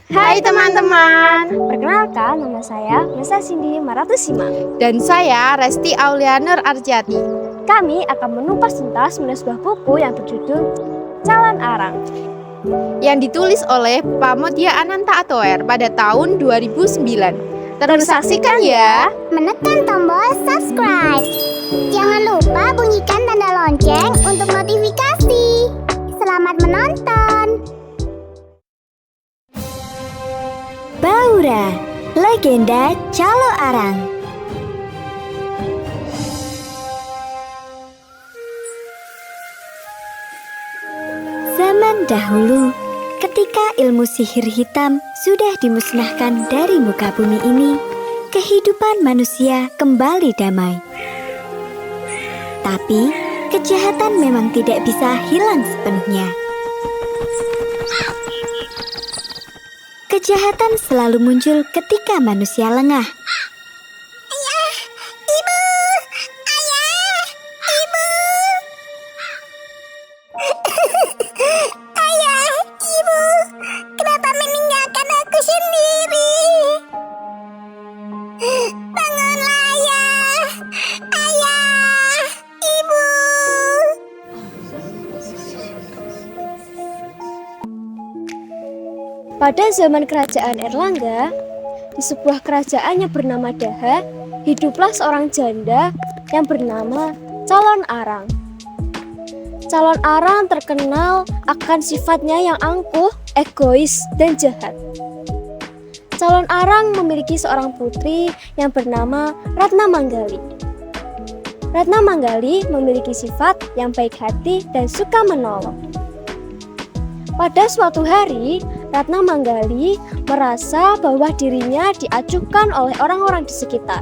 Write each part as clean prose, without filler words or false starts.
Hai teman-teman. Perkenalkan, nama saya Nesa Cindy Maratusima. Dan saya Resti Aulianer Arjati. Kami akan menumpas tuntas menulis sebuah buku yang berjudul Calon Arang yang ditulis oleh Pamodya Ananta Atoer pada tahun 2009. Terus saksikan ya. Menekan tombol subscribe. Jangan lupa bunyikan tanda lonceng untuk notifikasi. Selamat menonton. Baura, legenda Calo Arang. Zaman dahulu, ketika ilmu sihir hitam sudah dimusnahkan dari muka bumi ini, kehidupan manusia kembali damai. Tapi, kejahatan memang tidak bisa hilang sepenuhnya. Kejahatan selalu muncul ketika manusia lengah. Ayah, ibu, ayah, ibu. Ayah, ibu, kenapa meninggalkan aku sendiri? Bangunlah ayah, ayah, ibu. Pada zaman kerajaan Erlangga, di sebuah kerajaan yang bernama Daha, hiduplah seorang janda yang bernama Calon Arang. Calon Arang terkenal akan sifatnya yang angkuh, egois, dan jahat. Calon Arang memiliki seorang putri yang bernama Ratna Manggali. Ratna Manggali memiliki sifat yang baik hati dan suka menolong. Pada suatu hari, Ratna Manggali merasa bahwa dirinya diacuhkan oleh orang-orang di sekitar.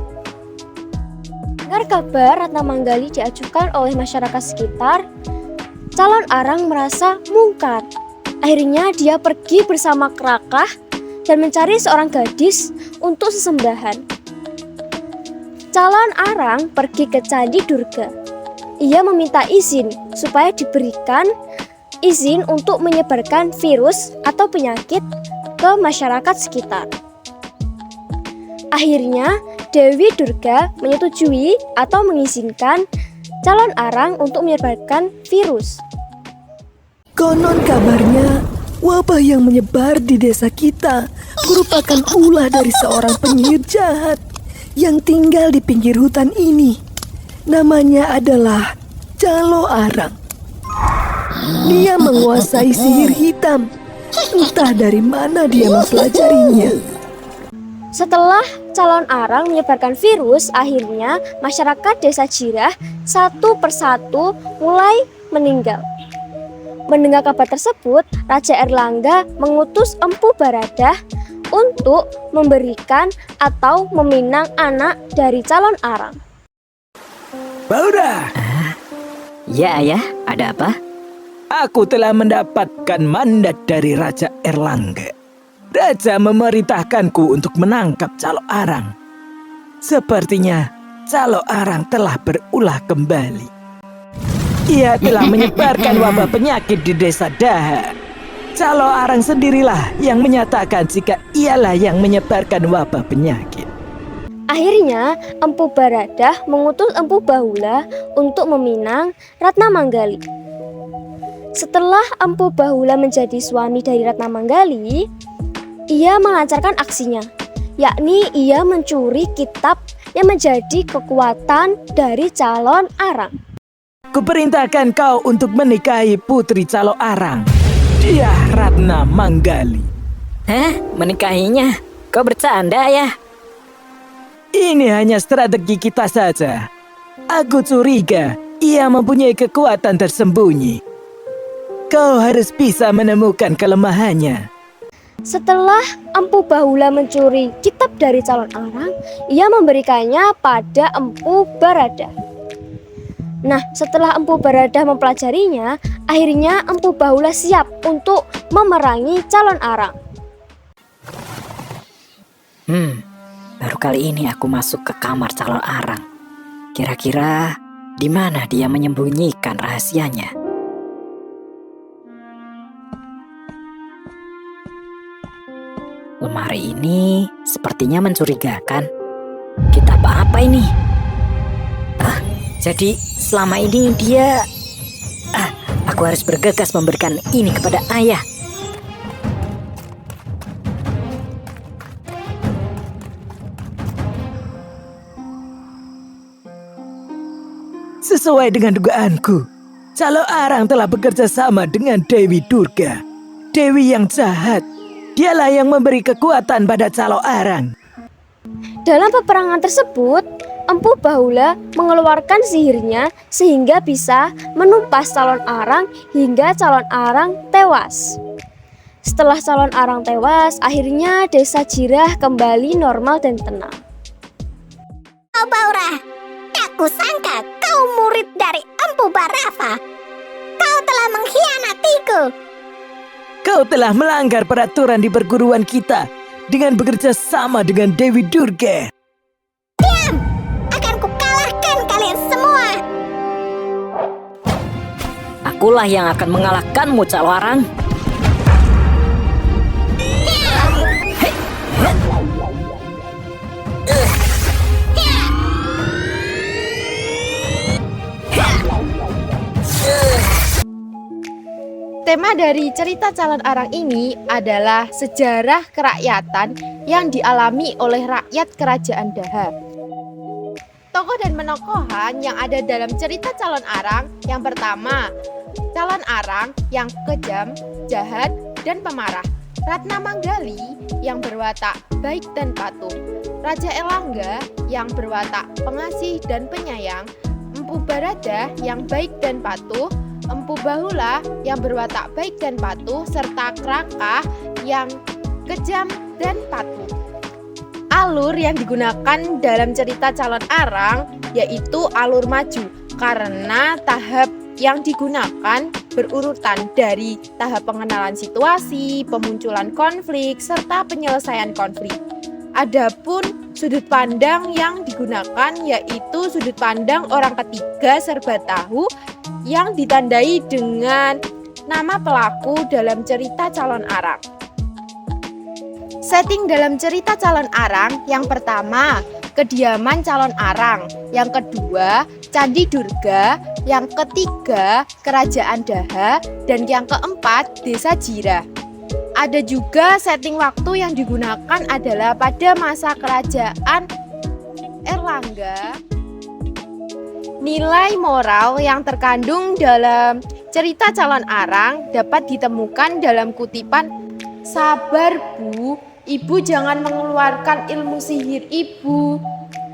Dengar kabar Ratna Manggali diacuhkan oleh masyarakat sekitar, Calon Arang merasa mungkar. Akhirnya dia pergi bersama Kerakah dan mencari seorang gadis untuk sesembahan. Calon Arang pergi ke Candi Durga. Ia meminta izin supaya diberikan izin untuk menyebarkan virus atau penyakit ke masyarakat sekitar. Akhirnya, Dewi Durga menyetujui atau mengizinkan Calon Arang untuk menyebarkan virus. Konon kabarnya, wabah yang menyebar di desa kita merupakan ulah dari seorang penyihir jahat yang tinggal di pinggir hutan ini. Namanya adalah Calo Arang. Dia menguasai sihir hitam. Entah dari mana dia mempelajarinya. Setelah Calon Arang menyebarkan virus, akhirnya masyarakat desa Jirah satu persatu mulai meninggal. Mendengar kabar tersebut, Raja Erlangga mengutus Empu Baradah untuk memberikan atau meminang anak dari Calon Arang. Baura, Ya ayah, ada apa? aku telah mendapatkan mandat dari Raja Erlangga. Raja memerintahkanku untuk menangkap Calo Arang. Sepertinya Calo Arang telah berulah kembali. Ia telah menyebarkan wabah penyakit di desa Daha. Calo Arang sendirilah yang menyatakan jika ialah yang menyebarkan wabah penyakit. Akhirnya, Empu Baradah mengutus Empu Bahula untuk meminang Ratna Manggali. Setelah Empu Bahula menjadi suami dari Ratna Manggali, ia melancarkan aksinya, yakni ia mencuri kitab yang menjadi kekuatan dari Calon Arang. Kuperintahkan kau untuk menikahi putri Calo Arang. Dia Ratna Manggali. Hah? Menikahinya? Kau bercanda ya? Ini hanya strategi kita saja. Aku curiga ia mempunyai kekuatan tersembunyi. Kau harus bisa menemukan kelemahannya. Setelah Empu Bahula mencuri kitab dari Calon Arang, ia memberikannya pada Empu Baradah. Nah, setelah Empu Baradah mempelajarinya, akhirnya Empu Bahula siap untuk memerangi Calon Arang. Baru kali ini aku masuk ke kamar Calon Arang. Kira-kira di mana dia menyembunyikan rahasianya? Lemari ini sepertinya mencurigakan. Kitab apa ini? Jadi selama ini dia... aku harus bergegas memberikan ini kepada ayah. Sesuai dengan dugaanku, Calo Arang telah bekerja sama dengan Dewi Durga, Dewi yang jahat. Dialah yang memberi kekuatan pada Calo Arang. Dalam peperangan tersebut, Empu Bahula mengeluarkan sihirnya sehingga bisa menumpas calon arang hingga calon arang tewas. Setelah calon arang tewas, akhirnya desa Jirah kembali normal dan tenang. Oh Baura, aku sangka kau murid dari Empu Barafa. Kau telah mengkhianatiku. Kau telah melanggar peraturan di perguruan kita dengan bekerja sama dengan Dewi Durga. Akan kukalahkan kalian semua. Akulah yang akan mengalahkanmu, Calo Arang. Tema dari cerita Calon Arang ini adalah sejarah kerakyatan yang dialami oleh rakyat Kerajaan Daha. Tokoh dan penokohan yang ada dalam cerita Calon Arang yang pertama, Calon Arang yang kejam, jahat, dan pemarah. Ratna Manggali yang berwatak baik dan patuh. Raja Erlangga yang berwatak pengasih dan penyayang. Empu Baradah yang baik dan patuh. Empu Bahula yang berwatak baik dan patuh, serta Kraka yang kejam dan patuh. Alur yang digunakan dalam cerita Calon Arang yaitu alur maju karena tahap yang digunakan berurutan dari tahap pengenalan situasi, pemunculan konflik, serta penyelesaian konflik. Adapun sudut pandang yang digunakan yaitu sudut pandang orang ketiga serba tahu yang ditandai dengan nama pelaku dalam cerita Calon Arang. Setting dalam cerita Calon Arang yang pertama, kediaman Calon Arang. Yang kedua, Candi Durga. Yang ketiga, Kerajaan Daha. Dan yang keempat, Desa Jirah. Ada juga setting waktu yang digunakan adalah pada masa Kerajaan Erlangga. Nilai moral yang terkandung dalam cerita Calon Arang dapat ditemukan dalam kutipan, "Sabar Bu, Ibu jangan mengeluarkan ilmu sihir Ibu.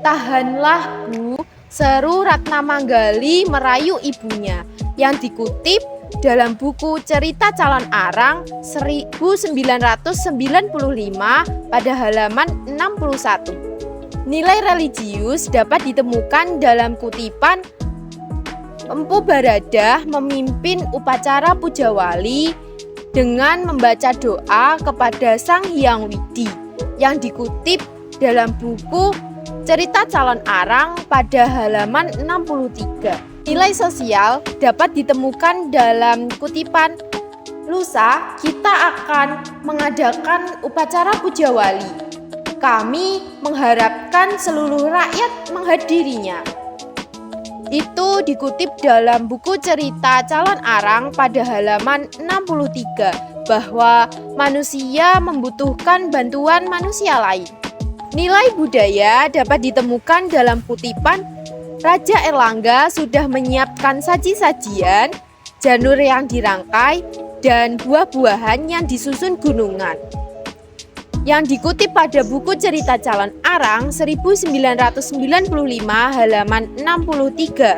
Tahanlah Bu," seru Ratna Manggali merayu ibunya, yang dikutip dalam buku cerita Calon Arang 1995 pada halaman 61. Nilai religius dapat ditemukan dalam kutipan, Empu Baradah memimpin upacara puja wali dengan membaca doa kepada Sang Hyang Widi, yang dikutip dalam buku cerita Calon Arang pada halaman 63. Nilai sosial dapat ditemukan dalam kutipan, lusa kita akan mengadakan upacara puja wali. Kami mengharapkan seluruh rakyat menghadirinya. Itu dikutip dalam buku cerita Calon Arang pada halaman 63 bahwa manusia membutuhkan bantuan manusia lain. Nilai budaya dapat ditemukan dalam kutipan, Raja Erlangga sudah menyiapkan saji-sajian, janur yang dirangkai, dan buah-buahan yang disusun gunungan. Yang dikutip pada buku cerita Calon Arang 1995 halaman 63.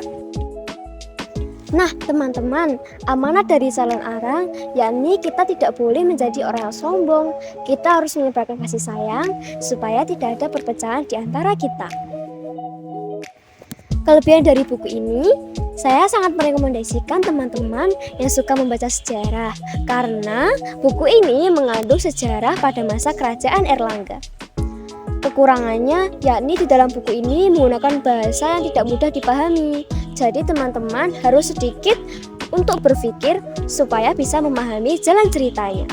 Nah teman-teman, amanat dari Calon Arang yakni kita tidak boleh menjadi orang yang sombong. Kita harus menyebarkan kasih sayang supaya tidak ada perpecahan di antara kita. Kelebihan dari buku ini, saya sangat merekomendasikan teman-teman yang suka membaca sejarah karena buku ini mengandung sejarah pada masa Kerajaan Erlangga. Kekurangannya yakni di dalam buku ini menggunakan bahasa yang tidak mudah dipahami. Jadi teman-teman harus sedikit untuk berpikir supaya bisa memahami jalan ceritanya.